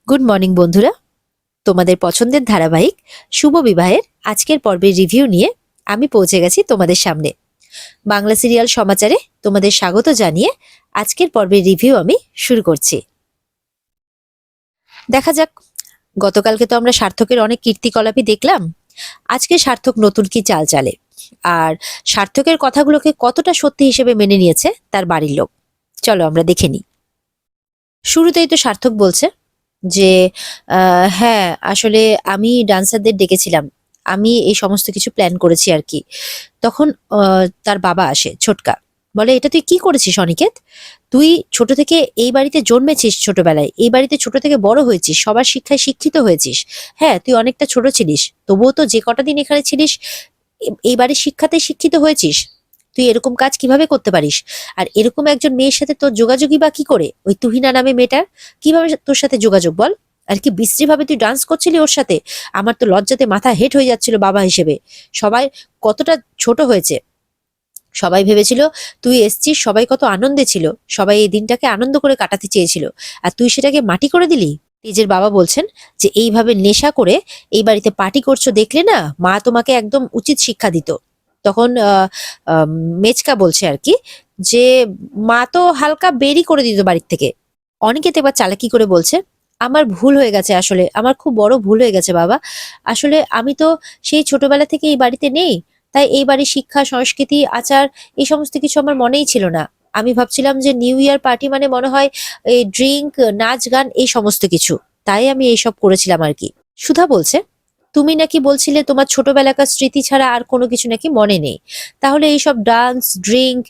Good morning বন্ধুরা, তোমাদের পছন্দের ধারাবাহিক শুভ বিবাহের আজকের পর্বের রিভিউ নিয়ে আমি পৌঁছে গেছি তোমাদের সামনে। বাংলা সিরিয়াল সমাচারে তোমাদের স্বাগত জানিয়ে আজকের পর্বের রিভিউ আমি শুরু করছি। দেখা যাক, গতকালকে তো আমরা সার্থকের অনেক কীর্তিকলাপই দেখলাম। আজকে সার্থক নতুন কি চাল চালে, আর সার্থকের কথাগুলোকে কতটা সত্যি হিসেবে মেনে নিয়েছে তার বাড়ির লোক, চলো আমরা দেখে নিই। শুরুতেই তো সার্থক বলছে যে হ্যাঁ, আসলে আমি ডান্সারদের ডেকেছিলাম, আমি এই সমস্ত কিছু প্ল্যান করেছি আর কি। তখন তার বাবা আসে, ছোটকা, বলে এটা তুই কি করেছিস অনিকেত? তুই ছোট থেকে এই বাড়িতে জন্মেছিস, ছোটবেলায় এই বাড়িতে ছোট থেকে বড় হয়েছিস, সবার শিক্ষায় শিক্ষিত হয়েছিস। হ্যাঁ, তুই অনেকটা ছোট ছিলিস, তবুও তো যে কটা দিন এখানে ছিলিস এই বাড়ির শিক্ষাতে শিক্ষিত হয়েছিস। তুই এরকম কাজ কিভাবে করতে পারিস? আর এরকম একজন মেয়ের সাথে তোর যোগাযোগই বা কি করে? ওই তুহিনা নামে মেয়েটার কিভাবে তোর সাথে যোগাযোগ বল? আর কি বিশ্রী ভাবে তুই ডান্স করছিলি ওর সাথে? আমার তো লজ্জাতে মাথা হেট হয়ে যাচ্ছিল বাবা হিসেবে। সবাই কতটা ছোট হয়েছে, সবাই ভেবেছিল তুই এসছিস, সবাই কত আনন্দে ছিল, সবাই এই দিনটাকে আনন্দ করে কাটাতে চেয়েছিল, আর তুই সেটাকে মাটি করে দিলি। তেজের বাবা বলছেন যে এইভাবে নেশা করে এই বাড়িতে পার্টি করছো দেখলে না, মা তোমাকে একদম উচিত শিক্ষা দিত। তখন মেচকা বলছে আর কি যে মা তো হালকা বেরি করে দিত বাড়ির থেকে। অনিকেত এবার চালাকি করে বলছে, আমার ভুল হয়ে গেছে, আসলে আমার খুব বড় ভুল হয়ে গেছে বাবা। আসলে আমি তো সেই ছোটবেলা থেকে এই বাড়িতে নেই, তাই এই বাড়ির শিক্ষা, সংস্কৃতি, আচার এই সমস্ত কিছু আমার মনেই ছিল না। আমি ভাবছিলাম যে নিউ ইয়ার পার্টি মানে মনে হয় এই ড্রিঙ্ক, নাচ গান, এই সমস্ত কিছু, তাই আমি এইসব করেছিলাম আর কি। সুধা বলছে, তুমি নাকি বলছিলে তোমার ছোটবেলাকার স্মৃতি ছাড়া আর কোনো কিছু নাকি মনে নেই, তাহলে এইসব ডান্স, ড্রিঙ্ক,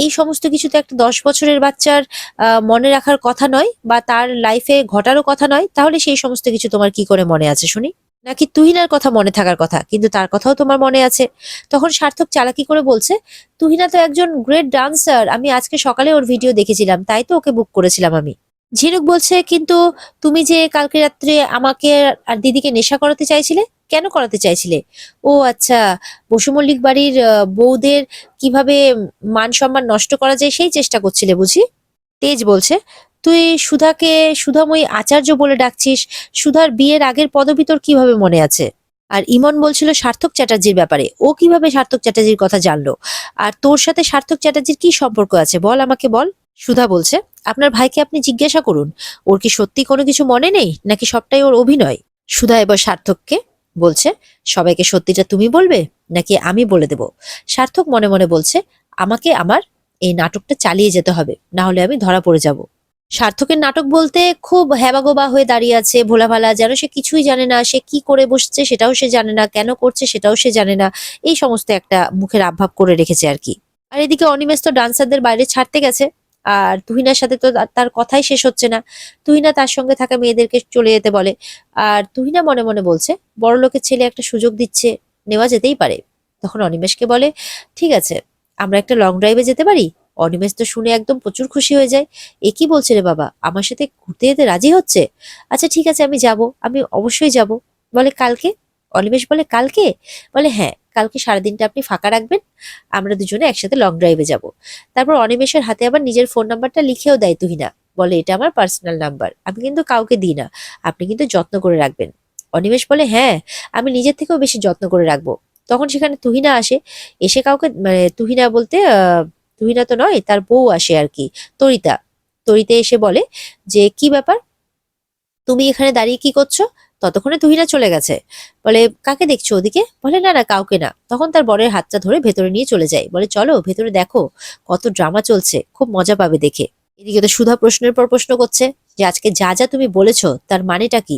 এই সমস্ত কিছু তো একটা 10 বছরের বাচ্চার মনে রাখার কথা নয়, বা তার লাইফে ঘটারও কথা নয়, তাহলে সেই সমস্ত কিছু তোমার কি করে মনে আছে শুনি? নাকি তুহিনার কথা মনে থাকার কথা, কিন্তু তার কথাও তোমার মনে আছে? তখন সার্থক চালাকি করে বলছে, তুহিনা তো একজন গ্রেট ডান্সার, আমি আজকে সকালে ওর ভিডিও দেখেছিলাম, তাই তো ওকে বুক করেছিলাম আমি। ঝিনুক বলছে, কিন্তু তুমি যে কালকে রাত্রে আমাকে আর দিদিকে নেশা করাতে চাইছিলে, কেন করাতে চাইছিলে? ও আচ্ছা, বসু মল্লিক বাড়ির বউদের কিভাবে মান সম্মান নষ্ট করা যায় সেই চেষ্টা করছিলে বুঝি? তেজ বলছে, তুই সুধাকে সুধাময়ী আচার্য বলে ডাকছিস, সুধার বিয়ের আগের পদবি তোর কিভাবে মনে আছে? আর ইমন বলছিল সার্থক চ্যাটার্জির ব্যাপারে, ও কিভাবে সার্থক চ্যাটার্জির কথা জানলো? আর তোর সাথে সার্থক চ্যাটার্জির কি সম্পর্ক আছে বল, আমাকে বল। সুধা বলছে, আপনার ভাইকে আপনি জিজ্ঞাসা করুন, ওর কি সত্যি কোনো কিছু মনে নেই, নাকি সবটাই ওর অভিনয়? সুধা এবার সার্থককে বলছে, সবাইকে সত্যিটা তুমি বলবে নাকি আমি বলে দেব? সার্থক মনে মনে বলছে, আমাকে আমার এই নাটকটা চালিয়ে যেতে হবে, না হলে আমি ধরা পড়ে যাব। সার্থকের নাটক বলতে খুব হ্যাবাগোবা হয়ে দাঁড়িয়ে আছে, ভোলাভালা, যেন সে কিছুই জানে না, সে কি করে বসছে সেটাও সে জানে না, কেন করছে সেটাও সে জানে না, এই সমস্ত একটা মুখের আবভাব করে রেখেছে আর কি। আর এদিকে অনিমেষ তো ডান্সারদের বাইরে ছাড়তে গেছে, আর তুহিনার সাথে তো তার কথাই শেষ হচ্ছে না। তুহিনা তার সঙ্গে থাকা মেয়েদেরকে চলে যেতে বলে, আর তুহিনা মনে মনে বলছে, বড় লোকের ছেলে একটা সুযোগ দিচ্ছে, নেওয়া যেতেই পারে। তখন অনিমেষকে বলে, ঠিক আছে, আমরা একটা লং ড্রাইভে যেতে পারি। অনিমেষ তো শুনে একদম প্রচুর খুশি হয়ে যায়। এ কি বলছে রে বাবা, আমার সাথে ঘুরতে যেতে রাজি হচ্ছে? আচ্ছা ঠিক আছে, আমি যাব, আমি অবশ্যই যাব। বলে কালকে? অনিমেষ বলে কালকে? বলে হ্যাঁ, কালকে সারাদিনটা আপনি ফাঁকা রাখবেন, আমরা দুজনে একসাথে লং ড্রাইভে যাব। তারপর অনিমেষের হাতে আবার নিজের ফোন নাম্বারটা লিখেও দেয় তুহিনা, বলে এটা আমার পার্সোনাল নাম্বার, আমি কিন্তু কাউকে দিই না, আপনি কিন্তু যত্ন করে রাখবেন। অনিমেষ বলে হ্যাঁ, আমি নিজের থেকেও বেশি যত্ন করে রাখবো। তখন সেখানে তুহিনা আসে, এসে কাউকে মানে তুহিনা বলতে তুহিনা তো নয়, তার বউ আসে আর কি, তরিতা। তরিতে এসে বলে যে কি ব্যাপার, তুমি এখানে দাঁড়িয়ে কি করছো? ততক্ষণে তুহিনা চলে গেছে। বলে কাকে দেখছো ওদিকে? বলে না না, কাউকে না। তখন তার বরের হাতটা ধরে ভেতরে নিয়ে চলে যায়, বলে চলো ভেতরে দেখো কত ড্রামা চলছে, খুব মজা পাবে দেখে। এদিকে তো সুধা প্রশ্নের পর প্রশ্ন করছে যে আজকে যা যা তুমি বলেছো তার মানেটা কি?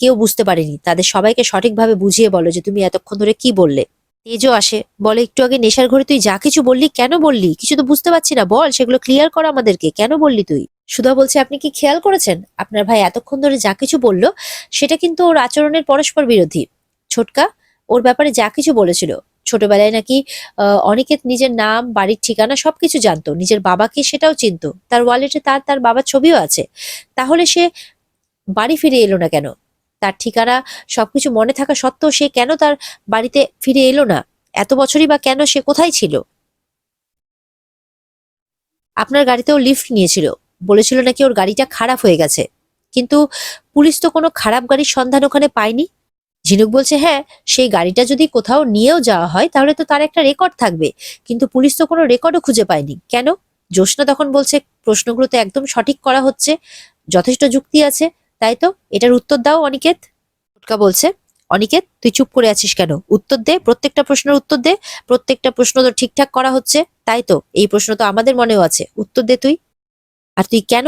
কেউ বুঝতে পারেনি, তাদের সবাইকে সঠিকভাবে বুঝিয়ে বলো যে তুমি এতক্ষণ ধরে কি বললে। তেজও আসে, বলে একটু আগে নেশার ঘরে তুই যা কিছু বললি, কেন বললি? কিছু তো বুঝতে পারছি না, বল, সেগুলো ক্লিয়ার কর আমাদেরকে, কেন বললি তুই? সুধা বলছে, আপনি কি খেয়াল করেছেন আপনার ভাই এতক্ষণ ধরে যা কিছু বললো সেটা কিন্তু ওর আচরণের পরস্পর বিরোধী। ছোটকা ওর ব্যাপারে যা কিছু বলেছিল, ছোটবেলায় নাকি অনিকেত নিজের নাম, বাড়ির ঠিকানা সবকিছু জানতো, নিজের বাবাকে সেটাও চিনতো, তার ওয়ালেটে তার তার বাবার ছবিও আছে। তাহলে সে বাড়ি ফিরে এলো না কেন? তার ঠিকানা সবকিছু মনে থাকা সত্ত্বেও সে কেন তার বাড়িতে ফিরে এলো না? এত বছরই বা কেন সে কোথায় ছিল? আপনার গাড়িতেও লিফট নিয়েছিল, বলেছিল নাকি ওর গাড়িটা খারাপ হয়ে গেছে, কিন্তু পুলিশ তো কোনো খারাপ গাড়ির সন্ধান ওখানে পায়নি। ঝিনুক বলছে, হ্যাঁ, সেই গাড়িটা যদি কোথাও নিয়েও যাওয়া হয় তাহলে তো তার একটা রেকর্ড থাকবে, কিন্তু পুলিশ তো কোনো রেকর্ডও খুঁজে পায়নি। কেন? জ্যোৎস্না তখন বলছে, প্রশ্নগুলো তো একদম সঠিক করা হচ্ছে, যথেষ্ট যুক্তি আছে, তাই তো, এটার উত্তর দাও অনিকেত। টোটকা বলছে, অনিকেত তুই চুপ করে আছিস কেন? উত্তর দে, প্রত্যেকটা প্রশ্নের উত্তর দে। প্রত্যেকটা প্রশ্ন তো ঠিকঠাক করা হচ্ছে, তাই তো, এই প্রশ্ন তো আমাদের মনেও আছে, উত্তর দে তুই। আর তুই কেন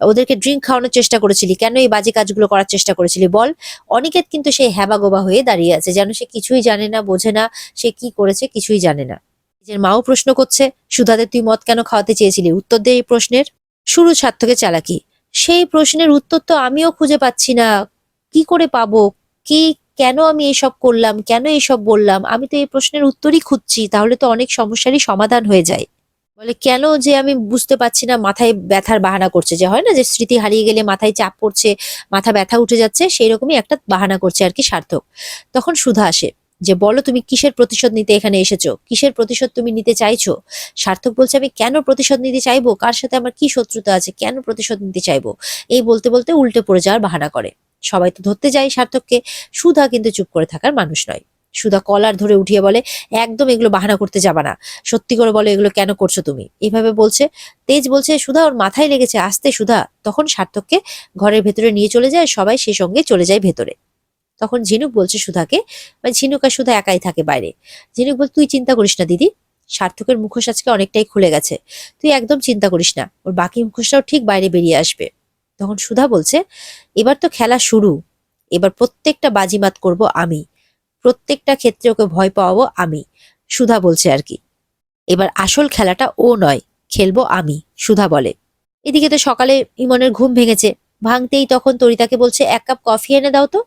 ওদেরকে ড্রিঙ্ক খাওয়ানোর চেষ্টা করেছিলি? কেন এই বাজে কাজগুলো করার চেষ্টা করেছিলি বল? অনিকেত কিন্তু সেই হ্যাবাগোবা হয়ে দাঁড়িয়ে আছে, যেন সে কিছুই জানে না, বোঝে না, সে কি করেছে কিছুই জানে না। নিজের মাও প্রশ্ন করছে, সুধাতে তুই মদ কেন খাওয়াতে চেয়েছিলি? উত্তর দে এই প্রশ্নের। শুরু সার্থকের চালাকি। সেই প্রশ্নের উত্তর তো আমিও খুঁজে পাচ্ছি না, কি করে পাবো? কি, কেন আমি এসব করলাম, কেন এসব বললাম? আমি তো এই প্রশ্নের উত্তরই খুঁজছি, তাহলে তো অনেক সমস্যারই সমাধান হয়ে যায়। বলে, কেন যে আমি বুঝতে পারছি না, মাথায় ব্যথার বাহানা করছে, যে হয় না যে স্মৃতি হারিয়ে গেলে মাথায় চাপ পড়ছে, মাথা ব্যথা উঠে যাচ্ছে, সেই রকমই একটা বাহানা করছে আর কি সার্থক। তখন সুধা আসে, যে বলো তুমি কিসের প্রতিশোধ নিতে এখানে এসেছো, কিসের প্রতিশোধ তুমি নিতে চাইছো? সার্থক বলছে, আমি কেন প্রতিশোধ নিতে চাইবো, কার সাথে আমার কি শত্রুতা আছে, কেন প্রতিশোধ নিতে চাইবো? এই বলতে বলতে উল্টে পড়ে যাওয়ার বাহানা করে। সবাই তো ধরতে যায় সার্থককে, সুধা কিন্তু চুপ করে থাকার মানুষ নয়। সুধা কলার ধরে উঠিয়ে বলে, একদম এগুলো বাহানা করতে যাবা না, সত্যি করে বলো এগুলো কেন করছো তুমি? এইভাবে বলছে। তেজ বলছে, সুধা ওর মাথায় লেগেছে, আসতে সুধা। তখন সার্থককে ঘরের ভেতরে নিয়ে চলে যায়, সবাই সে সঙ্গে চলে যায় ভেতরে। তখন ঝিনুক বলছে সুধাকে, মানে ঝিনুক আর সুধা একাই থাকে বাইরে। ঝিনুক বল, তুই চিন্তা করিস না দিদি, সার্থকের মুখোশ আজকে অনেকটাই খুলে গেছে, তুই একদম চিন্তা করিস না, ওর বাকি মুখোশটাও ঠিক বাইরে বেরিয়ে আসবে। তখন সুধা বলছে, এবার তো খেলা শুরু, এবার প্রত্যেকটা বাজিমাত করব আমি, প্রত্যেকটা ক্ষেত্রে ওকে ভয় পাওয়াবো আমি। সুধা বলছে আর কি, এবার আসল খেলাটা ও নয়, খেলবো আমি, সুধা বলে। এদিকে তো সকালে ইমনের ঘুম ভেঙেছে, ভাঙতেই তখন তরিতাকে বলছে, এক কাপ কফি এনে দাও তো।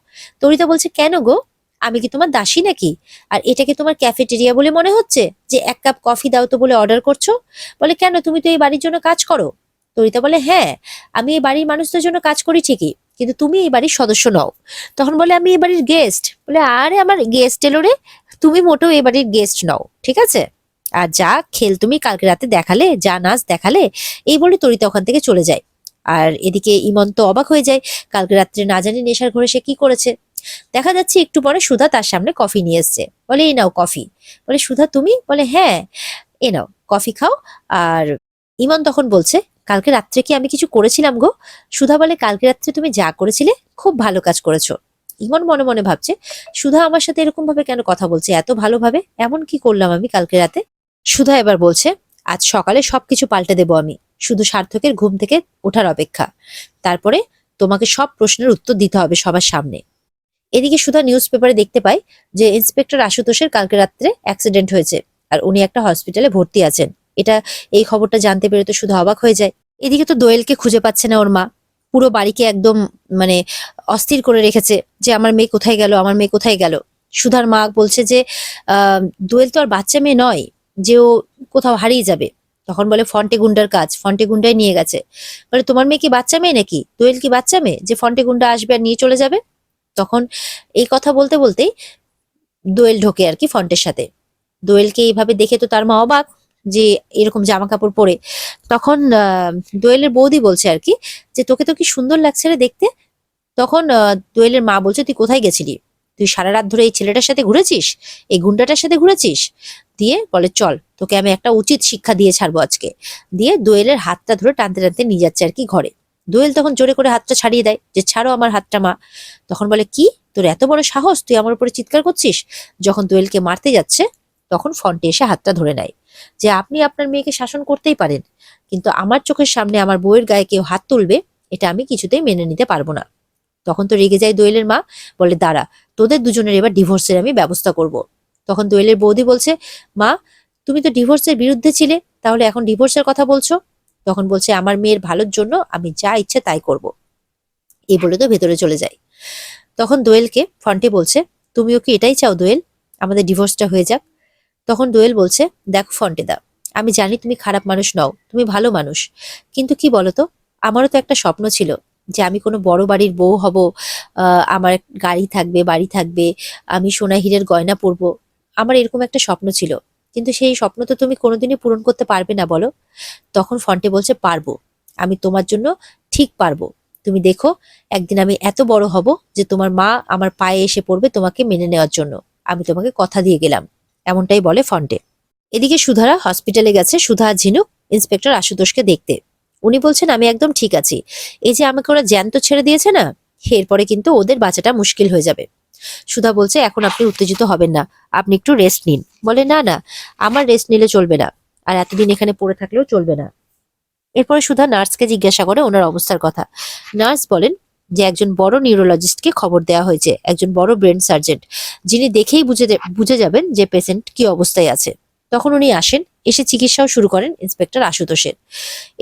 তরিতা বলছে, কেন গো, আমি কি তোমার দাসী নাকি? আর এটাকে তোমার ক্যাফেটেরিয়া বলে মনে হচ্ছে যে এক কাপ কফি দাও তো বলে অর্ডার করছো? বলে, কেন, তুমি তো এই বাড়ির জন্য কাজ করো। তরিতা বলে, হ্যাঁ, আমি এই বাড়ির মানুষদের জন্য কাজ করি ঠিকই, কিন্তু তুমি এই বাড়ির সদস্য নও। তখন বলে, আমি এই বাড়ির গেস্ট। বলে, আরে আমার গেস্ট এলো রে, তুমি মোটেও এই বাড়ির গেস্ট নও, ঠিক আছে? আর যা খেল তুমি কালকে রাতে দেখালে, যা নাচ দেখালে, এই বলে তরিতা ওখান থেকে চলে যায়। আর এদিকে ইমন তো অবাক হয়ে যায়, কালকে রাত্রে না জানি নেশার ঘরে সে কি করেছে। দেখা যাচ্ছে একটু পরে সুধা তার সামনে কফি নিয়ে এসছে, বলে, এই নাও কফি। বলে, সুধা তুমি? বলে, হ্যাঁ, এ নাও কফি খাও। আর ইমন তখন বলছে, কালকে রাত্রে কি আমি কিছু করেছিলাম গো? সুধা বলে, কালকে রাত্রে তুমি যা করেছিলে খুব ভালো কাজ করেছো। ইমন মনে মনে ভাবছে, সুধা আমার সাথে এরকম ভাবে কেন কথা বলছে, এত ভালোভাবে, এমন কি করলাম আমি কালকে রাতে? সুধা এবার বলছে, আজ সকালে সবকিছু পাল্টে দেব আমি, শুধু সার্থকের ঘুম থেকে ওঠার অপেক্ষা, তারপরে তোমাকে সব প্রশ্নের উত্তর দিতে হবে সবার সামনে। এদিকে সুধা নিউজ পেপারে দেখতে পায় যে ইন্সপেক্টর আশুতোষের কালকে রাত্রে অ্যাক্সিডেন্ট হয়েছে, আর উনি একটা হসপিটালে ভর্তি আছেন। এটা, এই খবরটা জানতে পেরে তো শুধু অবাক হয়ে যায়। এদিকে তো দোয়েলকে খুঁজে পাচ্ছে না ওর মা, পুরো বাড়িকে একদম মানে অস্থির করে রেখেছে, যে আমার মেয়ে কোথায় গেল, আমার মেয়ে কোথায় গেল। সুধার মা বলছে যে দোয়েল তো আর বাচ্চা মেয়ে নয় যে ও কোথাও হারিয়ে যাবে। তখন বলে, ফন্টে গুন্ডার কাজ, ফন্টে গুন্ডাই নিয়ে গেছে। বলে, তোমার মেয়ে কি বাচ্চা মেয়ে নাকি? দোয়েল কি বাচ্চা মেয়ে যে ফন্টে গুন্ডা আসবে আর নিয়ে চলে যাবে? তখন এই কথা বলতে বলতেই দোয়েল ঢোকে আর কি ফন্টের সাথে। দোয়েলকে এইভাবে দেখে তো তার মা অবাক, যে এরকম জামা কাপড় পরে। তখন দোয়েলের বৌদি বলছে আর কি, যে তোকে তো কি সুন্দর লাগছে রে দেখতে। তখন দোয়েলের মা বলছে, তুই কোথায় গেছিলি? তুই সারা রাত ধরে এই ছেলেটার সাথে ঘুরেছিস, এই গুন্ডাটার সাথে ঘুরেছিস? দিয়ে বলে, চল তোকে আমি একটা উচিত শিক্ষা দিয়ে ছাড়বো আজকে। দিয়ে দোয়েলের হাতটা ধরে টানতে টানতে নিয়ে যাচ্ছে আর কি ঘরে। দোয়েল তখন জোরে করে হাতটা ছাড়িয়ে দেয়, যে ছাড়ো আমার হাতটা মা। তখন বলে, কি, তোর এত বড় সাহস, তুই আমার উপরে চিৎকার করছিস? যখন দোয়েলকে মারতে যাচ্ছে তখন ফন্টে এসে হাতটা ধরে নেয়, যে আপনি আপনার মেয়েকে শাসন করতেই পারেন, কিন্তু আমার চোখের সামনে আমার বউয়ের গায়ে কেউ হাত তুলবে, এটা আমি কিছুতেই মেনে নিতে পারবো না। তখন তো রেগে যায় দোয়েলের মা, বলে, দাঁড়া, তোদের দুজনের এবার ডিভোর্সের আমি ব্যবস্থা করব। তখন দোয়েলের বৌদি বলছে, মা, তুমি তো ডিভোর্সের বিরুদ্ধে ছিলে, তাহলে এখন ডিভোর্সের কথা বলছো? তখন বলছে, আমার মেয়ের ভালোর জন্য আমি যা ইচ্ছে তাই করব। এই বলে তো ভেতরে চলে যায়। তখন দোয়েলকে ফন্টে বলছে, তুমিও কি এটাই চাও দোয়েল, আমাদের ডিভোর্সটা হয়ে যাক? তখন দোয়েল বলছে, দেখো ফন্টেদা, আমি জানি তুমি খারাপ মানুষ নও, তুমি ভালো মানুষ, কিন্তু কি বলতো, আমারও তো একটা স্বপ্ন ছিল যে আমি কোনো বড় বাড়ির বউ হব, আমার গাড়ি থাকবে, বাড়ি থাকবে, আমি সোনা হীরের গয়না পরবো, আমার এরকম একটা স্বপ্ন ছিল, কিন্তু সেই স্বপ্ন তো তুমি কোনোদিনই পূরণ করতে পারবে না বলো? তখন ফন্টে বলছে, পারবো, আমি তোমার জন্য ঠিক পারবো, তুমি দেখো একদিন আমি এত বড় হব যে তোমার মা আমার পায়ে এসে পড়বে তোমাকে মেনে নেওয়ার জন্য। আমি তোমাকে কথা দিয়ে গেলাম। এমনটাই বলে ফন্টে। এদিকে সুধারা হসপিটালে গেছে সুধা আর ঝিনুক ইন্সপেক্টর আশুতোষকে দেখতে। উনি বলছেন আমি একদম ঠিক আছি, এই যে আমাকে ওরা জ্যান্ত ছেড়ে দিয়েছে না, এরপরে কিন্তু ওদের বাঁচাটা মুশকিল হয়ে যাবে। সুধা বলছে এখন আপনি উত্তেজিত হবেন না, আপনি একটু রেস্ট নিন। বলে না না, আমার রেস্ট নিলে চলবে না, আর এতদিন এখানে পড়ে থাকলেও চলবে না। এরপরে সুধা নার্সকে জিজ্ঞাসা করে ওনার অবস্থার কথা। নার্স বলেন যে একজন বড় নিউরোলজিস্টকে খবর দেওয়া হয়েছে, একজন বড় ব্রেন সার্জেন্ট, যিনি দেখেই বুঝে যাবেন যে পেশেন্ট কি অবস্থায় আছে। তখন উনি আসেন, এসে চিকিৎসাও শুরু করেন ইন্সপেক্টর আশুতোষের।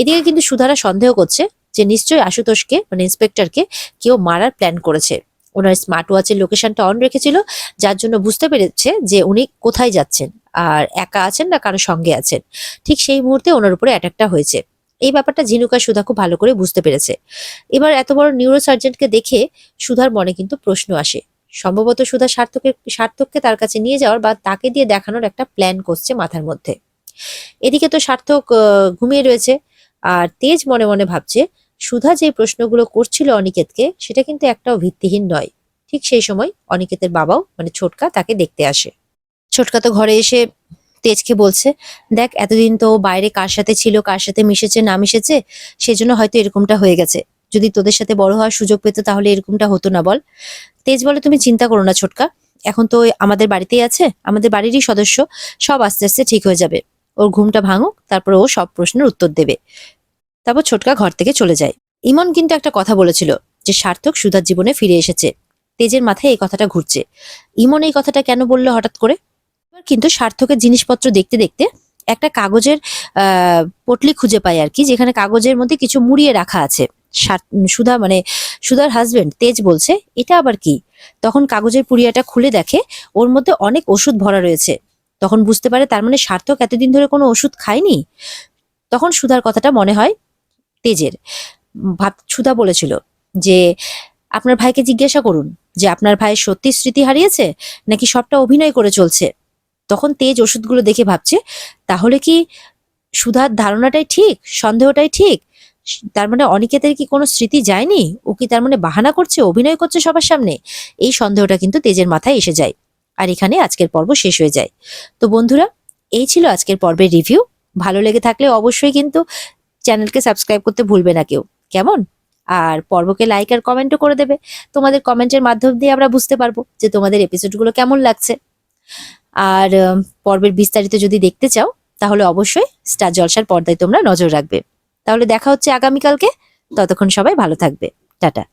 এদিকে কিন্তু সুধারা সন্দেহ করছে যে নিশ্চয়ই আশুতোষকে মানে ইন্সপেক্টরকে কেউ মারার প্ল্যান করেছে। ওনার স্মার্ট ওয়াচের লোকেশনটা অন রেখেছিল, যার জন্য বুঝতে পেরেছে যে উনি কোথায় যাচ্ছেন, আর একা আছেন না কারো সঙ্গে আছেন। ঠিক সেই মুহূর্তে ওনার উপরে অ্যাটাকটা হয়েছে। এই ব্যাপারটা ঝিনুক আর সুধা খুব ভালো করে বুঝতে পেরেছে। এবার এত বড় নিউরো সার্জেন্টকে দেখে সুধার মনে কিন্তু প্রশ্ন আসে। সম্ভবত সুধা সার্থককে তার কাছে নিয়ে যাওয়ার বা তাকে দিয়ে দেখানোর একটা প্ল্যান করছে মাথার মধ্যে। এদিকে তো সার্থক ঘুমিয়ে রয়েছে, আর তেজ মনে মনে ভাবছে সুধা যে প্রশ্নগুলো করছিল অনিকেতকে সেটা কিন্তু একটাও ভিত্তিহীন নয়। ঠিক সেই সময় অনিকেতের বাবাও মানে ছোটকা তাকে দেখতে আসে। ছোটকা তো ঘরে এসে তেজকে বলছে, দেখ এতদিন তো বাইরে কার সাথে ছিল, কার সাথে মিশেছে না মিশেছে, সেজন্য হয়তো এরকমটা হয়ে গেছে। যদি তোদের সাথে বড় হওয়ার সুযোগ পেতো তাহলে এরকমটা হতো না, বল। তেজ বলে তুমি চিন্তা করো না ছোটকা, এখন তো আমাদের বাড়িতেই আছে, আমাদের বাড়িরই সদস্য, সব আস্তে আস্তে ঠিক হয়ে যাবে। ওর ঘুমটা ভাঙুক, তারপর ও সব প্রশ্নের উত্তর দেবে। তারপর ছোটকা ঘর থেকে চলে যায়। ইমন কিন্তু একটা কথা বলেছিল যে সার্থক সুধার জীবনে ফিরে এসেছে। তেজের মাথায় এই কথাটা ঘুরছে। ইমন এই কথাটা কেন বললো হঠাৎ করে? কিন্তু সার্থকের জিনিসপত্র দেখতে দেখতে একটা কাগজের পটলি খুঁজে পায় আর কি, যেখানে কাগজের মধ্যে কিছু মুড়িয়ে রাখা আছে। সুধা মানে সুধার হাজবেন্ড তেজ বলছে এটা আবার কি। তখন কাগজের পুড়িয়াটা খুলে দেখে ওর মধ্যে অনেক ওষুধ ভরা রয়েছে। তখন বুঝতে পারে তার মানে সার্থক এতদিন ধরে কোনো ওষুধ খায়নি। তখন সুধার কথাটা মনে হয় তেজের। সুধা বলেছিল যে আপনার ভাইকে জিজ্ঞাসা করুন যে আপনার ভাই সত্যি স্মৃতি হারিয়েছে নাকি সবটা অভিনয় করে চলছে। তখন তেজ ওষুধগুলো দেখে ভাবছে তাহলে কি সুধার ধারণাটাই ঠিক, সন্দেহটাই ঠিক। তার মানে অনিকেতের কি কোনো স্মৃতি যায়নি, ও কি তার মানে বাহানা করছে, অভিনয় করছে সবার সামনে। এই সন্দেহটা কিন্তু তেজের মাথায় এসে যায়। আর এখানে আজকের পর্ব শেষ হয়ে যায়। তো বন্ধুরা, এই ছিল আজকের পর্বের রিভিউ। ভালো লেগে থাকলে অবশ্যই কিন্তু চ্যানেলকে সাবস্ক্রাইব করতে ভুলবে না কেউ, কেমন? আর পর্বকে লাইক আর কমেন্টও করে দেবে। তোমাদের কমেন্টের মাধ্যম দিয়ে আমরা বুঝতে পারবো যে তোমাদের এপিসোডগুলো কেমন লাগছে। আর পর্বের বিস্তারিত যদি দেখতে চাও তাহলে অবশ্যই স্টার জলসার পর্দায় তোমরা নজর রাখবে। তাহলে দেখা হচ্ছে আগামীকালকে। ততক্ষণ সবাই ভালো থাকবে। টাটা।